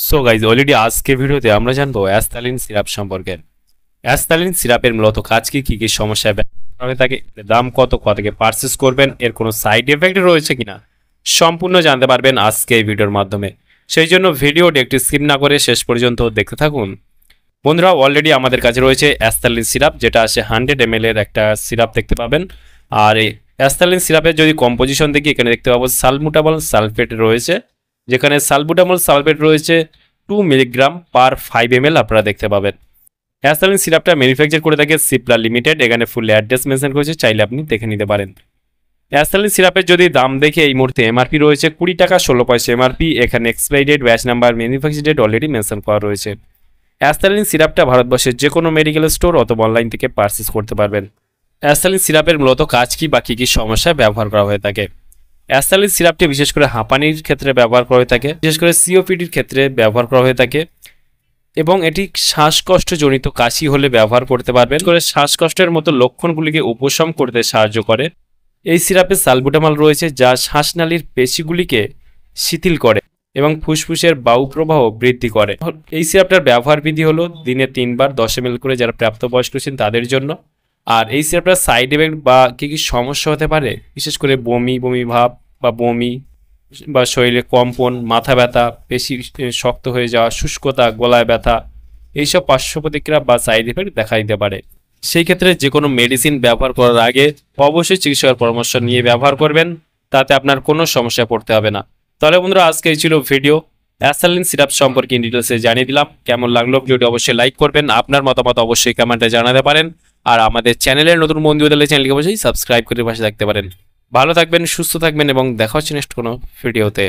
So guys already আজকে ভিডিওতে আমরা জানবো অ্যাস্থালিন সিরাপ সম্পর্কে। অ্যাস্থালিন সিরাপের মূলত কাজ কি কি কি সমস্যায় ব্যবহার হয়ে থাকে, দাম কত, থেকে পারচেস করবেন, এর কোনো সাইড এফেক্ট রয়েছে কিনা সম্পূর্ণ জানতে পারবেন আজকে এই ভিডিওর মাধ্যমে। সেই জন্য ভিডিওটি একটি স্কিপ না করে শেষ পর্যন্ত দেখতে থাকুন। বন্ধুরা, অলরেডি আমাদের কাছে রয়েছে অ্যাস্থালিন সিরাপ, যেটা আছে 100 ml এর একটা সিরাপ দেখতে পাবেন। আর এই অ্যাস্থালিন সিরাপের যদি কম্পোজিশন দেখি, এখানে দেখতে পাবো সালবুটামল সালফেট রয়েছে, যেখানে সালবুটামল সালফেট রয়েছে 2 মিলিগ্রাম পার 5 ml আপনারা দেখতে পাবেন। অ্যাস্থালিন সিরাপটা ম্যানুফ্যাকচার করে থাকে সিপ্লা লিমিটেড, এখানে ফুল অ্যাড্রেস মেনশন করেছে, চাইলে আপনি দেখে নিতে পারেন। অ্যাস্থালিন সিরাপের যদি দাম দেখে এই মুহূর্তে এমআরপি রয়েছে 20 টাকা 16 পয়সা এমআরপি। এখানে expiry date, batch number, manufacture date already mention করা রয়েছে। অ্যাস্থালিন সিরাপটা ভারতবর্ষের যে কোনো মেডিকেল স্টোর অথবা অনলাইন থেকে পারচেস করতে পারবেন। অ্যাস্থালিন সিরাপের মূলত কাজ কি বা কী কী সমস্যায় ব্যবহার করা হয়ে থাকে। অ্যাস্থালিন সিরাপটি বিশেষ করে হাঁপানির ক্ষেত্রে ব্যবহার করা হয়ে থাকে, বিশেষ করে সিওপিডির ক্ষেত্রে ব্যবহার করা হয়ে থাকে, এবং এটি শ্বাসকষ্টজনিত কাশি হলে ব্যবহার করতে পারবেন। করে শ্বাসকষ্টের মতো লক্ষণগুলিকে উপশম করতে সাহায্য করে। এই সিরাপে সালবুটামল রয়েছে, যা শ্বাসনালীর পেশিগুলিকে শিথিল করে এবং ফুসফুসের বায়ু প্রবাহ বৃদ্ধি করে। এই সিরাপটার ব্যবহার বিধি হলো দিনে 3 বার 10 ml করে, যারা প্রাপ্তবয়স্ক ছিলেন তাদের জন্য। আর এই সিরাপটার সাইড এফেক্ট বা কী কী সমস্যা হতে পারে, বিশেষ করে বমি বমি ভাব বা বমি বা শরীরে কম্পন, মাথা ব্যথা, পেশি শক্ত হয়ে যাওয়া, শুষ্কতা, গলায় ব্যথা, এইসব পার্শ্ব প্রতিক্রিয়া বা সাইড এফেক্ট দেখা দিতে পারে। সেই ক্ষেত্রে যে কোনো মেডিসিন ব্যবহার করার আগে অবশ্যই চিকিৎসকের পরামর্শ নিয়ে ব্যবহার করবেন, তাতে আপনার কোনো সমস্যায় পড়তে হবে না। তাহলে বন্ধুরা, আজকে এই ছিল ভিডিও। অ্যাস্থালিন সিরাপ সম্পর্কে ডিটেলসে জানিয়ে দিলাম। কেমন লাগলো ভিডিওটি অবশ্যই লাইক করবেন, আপনার মতামত অবশ্যই কমেন্টে জানাতে পারেন। আর আমাদের চ্যানেলের নতুন বন্ধু হলে চ্যানেলকে অবশ্যই সাবস্ক্রাইব করে পাশে থাকতে পারেন। ভালো থাকবেন, সুস্থ থাকবেন এবং দেখা হচ্ছে নেক্সট কোনো ভিডিওতে।